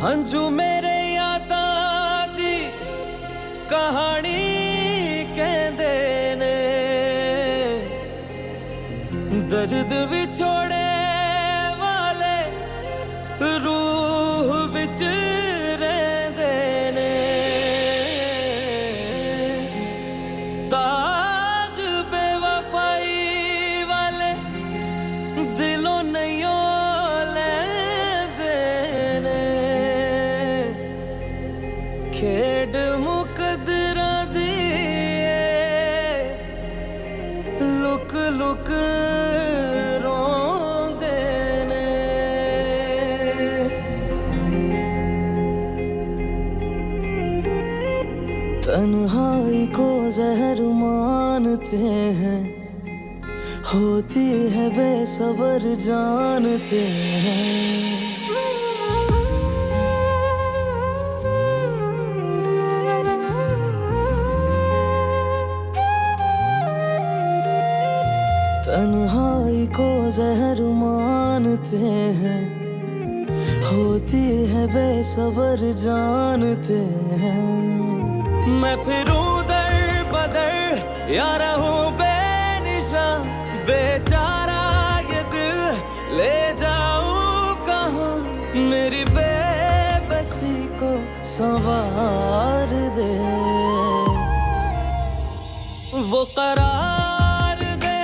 हंजू मेरे यादा दी कहानी कहंदे ने, दर्द विछोड़े वाले रूह विच रहंदे ने, दाग बेवफाई वाले दिलों नहीं लैंदे ने, खेड मुकदरा दी लुक लुक रोंदे ने। तन्हाई को जहर मानते हैं, होती है बेसबर जानते हैं। तन्हाई को जहर मानते हैं, होती है बेसबर जानते हैं। मैं फिरूं दर बदर या रहूं बेनिशान, बेचारा ये दिल ले जाऊं कहाँ, मेरी बेबसी को संवार दे, वो करार दे,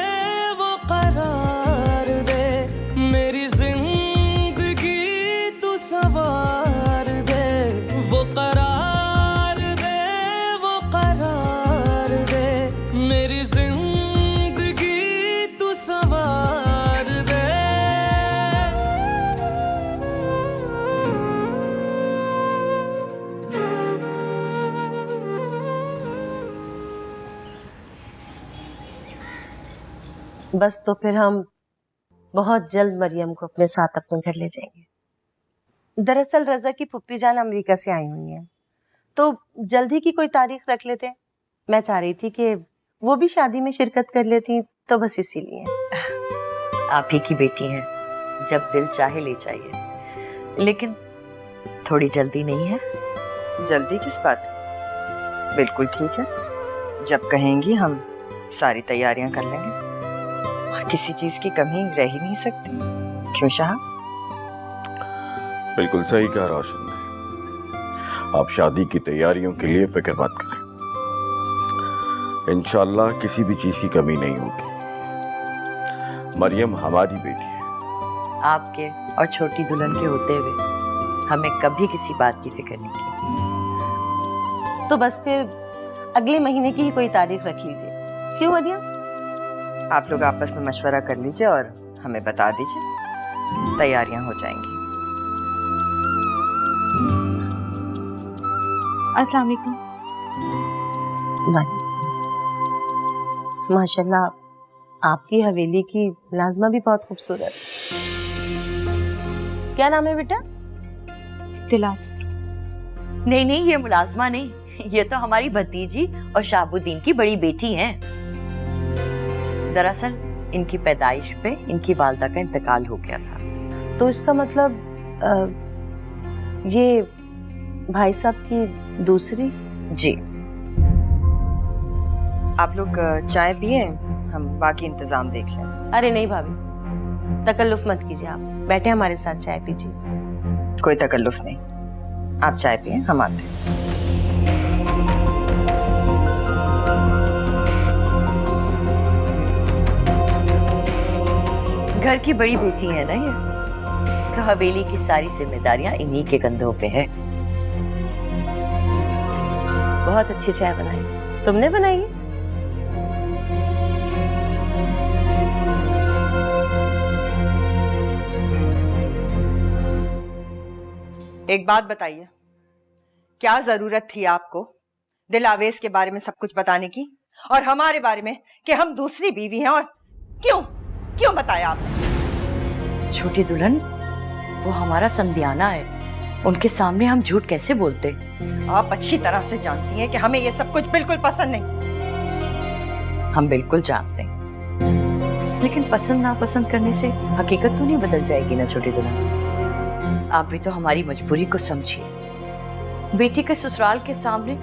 वो करार दे, मेरी जिंदगी तू संवार दे, वो करार दे, वो करार दे, मेरी जिंदगी तू संवार दे। बस तो फिर हम बहुत जल्द मरियम को अपने साथ अपने घर ले जाएंगे। दरअसल रजा की फुप्पी जान अमेरिका से आई हुई हैं, तो जल्दी की कोई तारीख रख लेते हैं। मैं चाह रही थी कि वो भी शादी में शिरकत कर लेती, तो बस इसीलिए। आप ही की बेटी हैं, जब दिल चाहे ले जाइए, लेकिन थोड़ी जल्दी नहीं है? जल्दी किस बात? बिल्कुल ठीक है, जब कहेंगी हम सारी तैयारियां कर लेंगे, और किसी चीज की कमी रह ही नहीं सकती। क्यों शाह? बिल्कुल सही कहा रोशन ने। आप शादी की तैयारियों के लिए फिक्र मत करें, इंशाल्लाह किसी भी चीज की कमी नहीं होगी। मरियम हमारी बेटी है। आपके और छोटी दुल्हन के होते हुए हमें कभी किसी बात की फिक्र नहीं की। तो बस फिर अगले महीने की ही कोई तारीख रख लीजिए। क्यों मरियम? आप लोग आपस में मशवरा कर लीजिए और हमें बता दीजिए, तैयारियां हो जाएंगी। अस्सलाम वालेकुम। माशाल्लाह आपकी हवेली की मुलाजमा भी बहुत खूबसूरत। क्या नाम है बेटा? तिलावत। नहीं नहीं, ये मुलाजमा नहीं, ये तो हमारी भतीजी और शाहबुद्दीन की बड़ी बेटी हैं। दरअसल इनकी पैदाइश पे इनकी वालदा का इंतकाल हो गया था। तो इसका मतलब ये भाई साहब की दूसरी? जी। आप लोग चाय पिए, हम बाकी इंतजाम देख लें। अरे नहीं भाभी, तकल्लुफ मत कीजिए, आप बैठे हमारे साथ चाय पीजिए। कोई तकल्लुफ नहीं, आप चाय पिए, हम आते हैं। घर की बड़ी बेटी है ना ये, तो हवेली की सारी जिम्मेदारियां इन्हीं के कंधों पे है। बहुत अच्छी चाय बनाई। तुमने बनाई? एक बात बताइए, क्या जरूरत थी आपको दिलावेश के बारे में सब कुछ बताने की, और हमारे बारे में कि हम दूसरी बीवी हैं? और क्यों क्यों बताया आपने? छोटी दुल्हन, वो हमारा समधियाना है, उनके सामने हम झूठ कैसे बोलते? आप अच्छी तरह से जानती हैं कि हमें ये सब कुछ बिल्कुल पसंद नहीं। हम बिल्कुल जानते हैं, लेकिन पसंद नापसंद करने से हकीकत तो नहीं बदल जाएगी ना छोटी दुल्हन। आप भी तो हमारी मजबूरी को समझिए। बेटी के ससुराल के सामने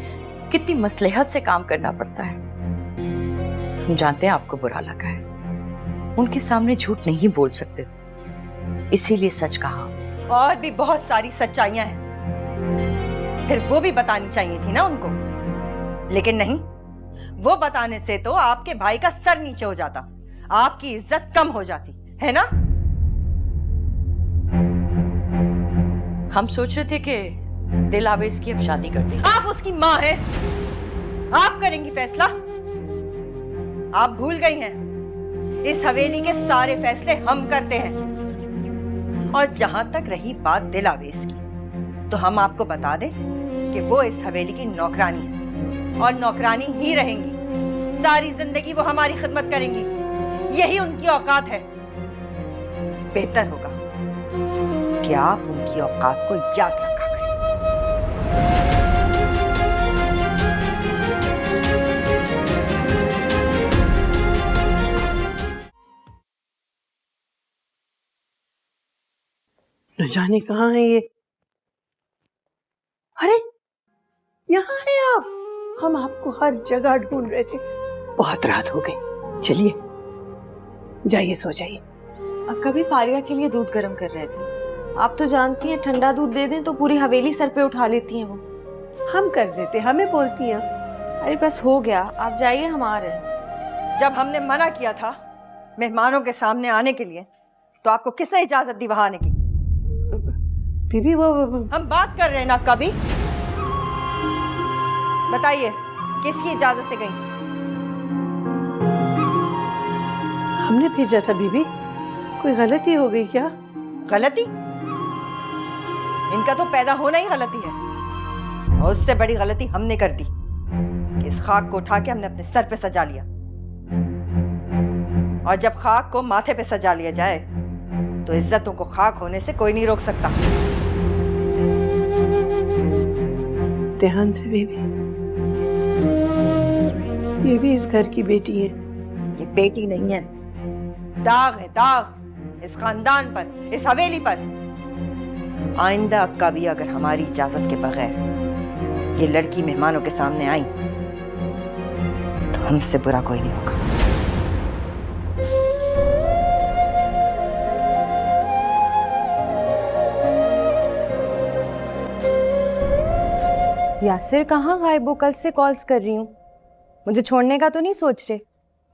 कितनी मसलहत से काम करना पड़ता है। हम जानते हैं आपको बुरा लगा है, उनके सामने झूठ नहीं बोल सकते, इसीलिए सच कहा। और भी बहुत सारी सच्चाइयां हैं, फिर वो भी बतानी चाहिए थी ना उनको, लेकिन नहीं। वो बताने से तो आपके भाई का सर नीचे हो जाता, आपकी इज्जत कम हो जाती है ना। हम सोच रहे थे कि दिलावेज की अब शादी कर देंगे। आप उसकी माँ हैं, आप करेंगी फैसला। आप भूल गई हैं, इस हवेली के सारे फैसले हम करते हैं। और जहां तक रही बात दिलावेज की, तो हम आपको बता दें कि वो इस हवेली की नौकरानी है और नौकरानी ही रहेंगी। सारी जिंदगी वो हमारी खिदमत करेंगी, यही उनकी औकात है। बेहतर होगा कि आप उनकी औकात को याद रखा करें। न जाने कहाँ है ये। अरे यहाँ है आप, हम आपको हर जगह ढूंढ रहे थे। बहुत रात हो गई, चलिए जाइए सो जाइए। अक्का भी फारिया के लिए दूध गर्म कर रहे थे। आप तो जानती हैं ठंडा दूध दे दें तो पूरी हवेली सर पे उठा लेती हैं वो। हम कर देते, हमें बोलती हैं। अरे बस हो गया, आप जाइए, हम आ रहे हैं। जब हमने मना किया था मेहमानों के सामने आने के लिए, तो आपको किसने इजाजत दी वहां आने की? बीबी वो हम बात कर रहे हैं ना कभी। बताइए किसकी इजाजत से गई? हमने भेजा था बीबी, कोई गलती हो गई क्या? गलती? इनका तो पैदा होना ही गलती है, और उससे बड़ी गलती हमने कर दी कि इस खाक को उठा के हमने अपने सर पे सजा लिया। और जब खाक को माथे पे सजा लिया जाए तो इज्जतों को खाक होने से कोई नहीं रोक सकता। ध्यान से बीबी, ये भी इस घर की बेटी है। ये बेटी नहीं है, दाग है, दाग इस खानदान पर, इस हवेली पर। आइंदा कभी अगर हमारी इजाजत के बगैर ये लड़की मेहमानों के सामने आई तो हमसे बुरा कोई नहीं होगा। यासिर कहाँ गायब हो? कल से कॉल्स कर रही हूँ। मुझे छोड़ने का तो नहीं सोच रहे?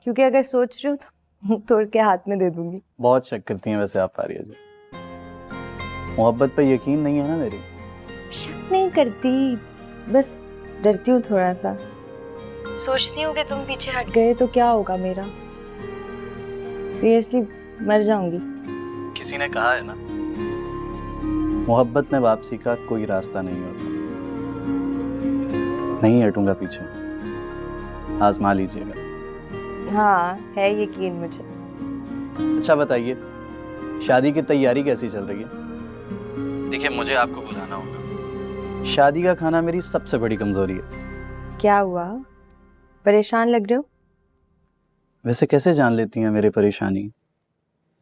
क्योंकि अगर सोच रहे हो तो तोड़ के हाथ में दे दूंगी। बहुत शक करती हैं वैसे आप फारिया जी। मोहब्बत पे यकीन नहीं है ना मेरी? शक नहीं करती, बस डरती हूँ थोड़ा सा। सोचती हूँ कि तुम पीछे हट गए तो क्या होगा मेरा। सीरियसली मर जाऊंगी। किसी ने कहा है ना, मोहब्बत में वापसी का कोई रास्ता नहीं होता। नहीं हटूंगा पीछे, आजमा लीजिएगा। हाँ है यकीन मुझे। अच्छा बताइए, शादी की तैयारी कैसी चल रही है? देखिए मुझे आपको बुलाना होगा, शादी का खाना मेरी सबसे बड़ी कमजोरी है। क्या हुआ, परेशान लग रहे हो? वैसे कैसे जान लेती हैं मेरी परेशानी,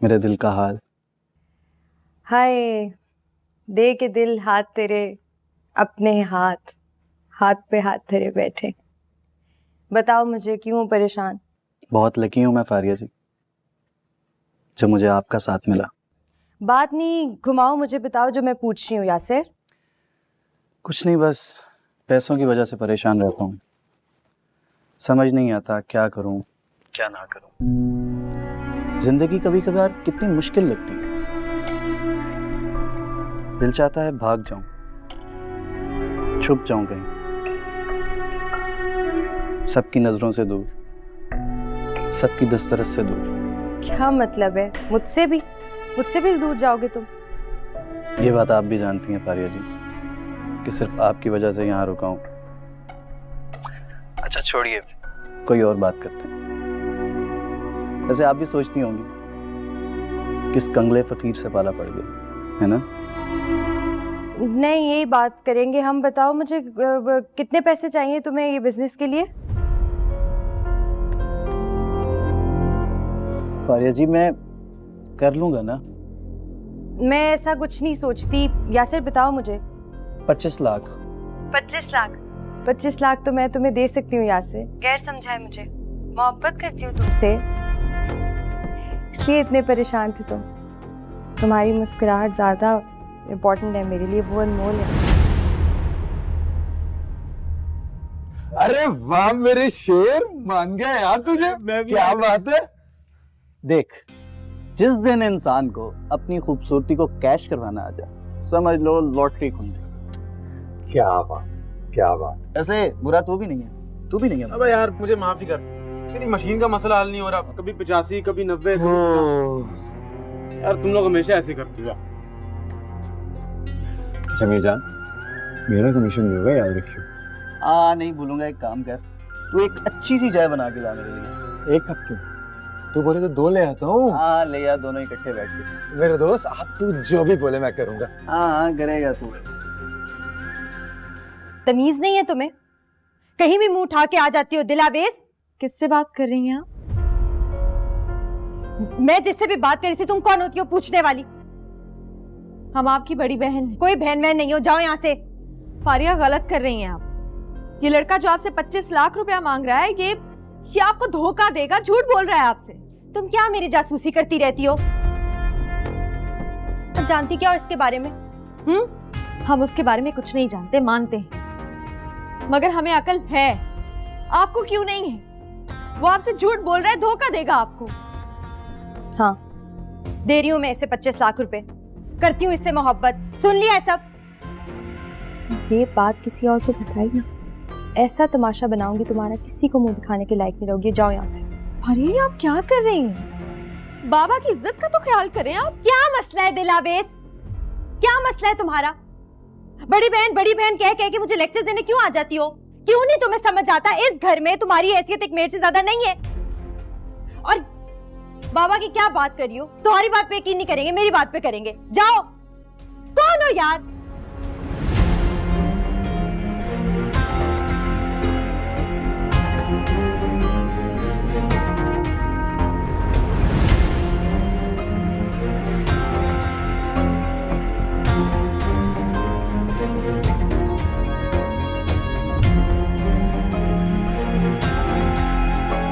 मेरे दिल का हाल? हाय दे के दिल हाथ तेरे अपने हाथ, हाथ पे हाथ तेरे बैठे। बताओ मुझे क्यों परेशान? बहुत लकी हूँ मैं फारिया जी, जब मुझे आपका साथ मिला। बात नहीं घुमाओ, मुझे बताओ जो मैं पूछ रही हूँ। यासिर कुछ नहीं, बस पैसों की वजह से परेशान रहता हूँ। समझ नहीं आता क्या करूँ क्या ना करूँ। जिंदगी कभी कभार कितनी मुश्किल लगती है। दिल चाहता है भाग जाऊं, छुप जाऊं कहीं, सबकी नजरों से दूर, सबकी दस्तरस से दूर। क्या मतलब है? मुझसे भी दूर जाओगे तुम? ये बात आप भी जानती हैं फारिया जी कि सिर्फ आपकी वजह से यहाँ रुका हूँ। अच्छा छोड़िए, कोई और बात करते हैं। वैसे आप भी सोचती होंगी किस कंगले फकीर से पाला पड़ गया, है ना? नहीं यही बात करेंगे हम। बताओ मुझे कितने पैसे चाहिए तुम्हें ये बिजनेस के लिए? फारिया जी मैं कर लूंगा ना। मैं ऐसा कुछ नहीं सोचती। यासिर बताओ मुझे। 25 लाख। 25 लाख? 25 लाख तो मैं तुम्हें दे सकती हूँ यासिर। गैर समझा है मुझे, मोहब्बत करती हूँ तुमसे, इसलिए इतने परेशान थे तुम। तुम्हारी मुस्कुराहट ज्यादा इम्पोर्टेंट है मेरे लिए, वो अनमोल है। अरे वाह मेरे शेर, मान गया यार तुझे। क्या बात है। देख, जिस दिन इंसान को अपनी खूबसूरती को कैश करवाना आ जाए, समझ लो लॉटरी खुल जाए। क्या बात, क्या बात। ऐसे बुरा तू भी नहीं है, तू भी नहीं है। अबे यार मुझे माफी कर, तेरी मशीन का मसला हल नहीं हो रहा। कभी 85, कभी 90। यार तुम लोग हमेशा ऐसे करते हो। जमीर जान, मेरा कमीशन नहीं होगा, याद रखियो। नहीं भूलूंगा। एक काम कर, तू एक अच्छी सी चाय बना के ला मेरे लिए। 1 कप क्यों? तू बोले तो 2 ले आता हूँ। हाँ ले आ, दोनों इकट्ठे बैठ के। मेरे दोस्त, आप तू जो भी बोले मैं करूँगा। हाँ करेगा तू। तमीज नहीं है तुम्हें? कहीं भी मुंह उठा के आ जाती हो दिलावेश। किससे बात कर रही हैं आप? मैं जिससे भी बात कर रही थी, तुम कौन होती हो पूछने वाली? हम आपकी बड़ी बहन हैं। कोई बहन बहन नहीं हो, जाओ यहाँ से। फारिया गलत कर रही हैं आप। ये लड़का जो आपसे 25 लाख रुपया मांग रहा है, ये आपको धोखा देगा, झूठ बोल रहा है आपसे। तुम क्या मेरी जासूसी करती रहती हो? तुम जानती क्या हो इसके बारे में? हम उसके बारे में कुछ नहीं जानते, मानते हैं, मगर हमें अकल है। आपको क्यों नहीं है? वो आपसे झूठ बोल रहा है, धोखा देगा आपको। हाँ, दे रही हूं मैं इसे 25 लाख रुपए, करती हूँ इससे मोहब्बत। सुन लिया है सब? ये बात किसी और को बताई ना, ऐसा तमाशा बनाऊंगी तुम्हारा, किसी को मुंह दिखाने के लायक नहीं रहोगी। जाओ यहाँ से। अरे आप क्या कर रही हैं? बाबा की इज्जत का तो ख्याल करें आप। क्या मसला है दिलावेश? क्या मसला है तुम्हारा? बड़ी बहन कह कह के मुझे लेक्चर देने क्यों आ जाती हो? क्यों नहीं तुम्हें समझ आता? इस घर में तुम्हारी हैसियत एक मेड से ज्यादा नहीं है। और बाबा की क्या बात कर रही हो? तुम्हारी बात पे यकीन नहीं करेंगे, मेरी बात पे करेंगे। जाओ। कौन हो यार?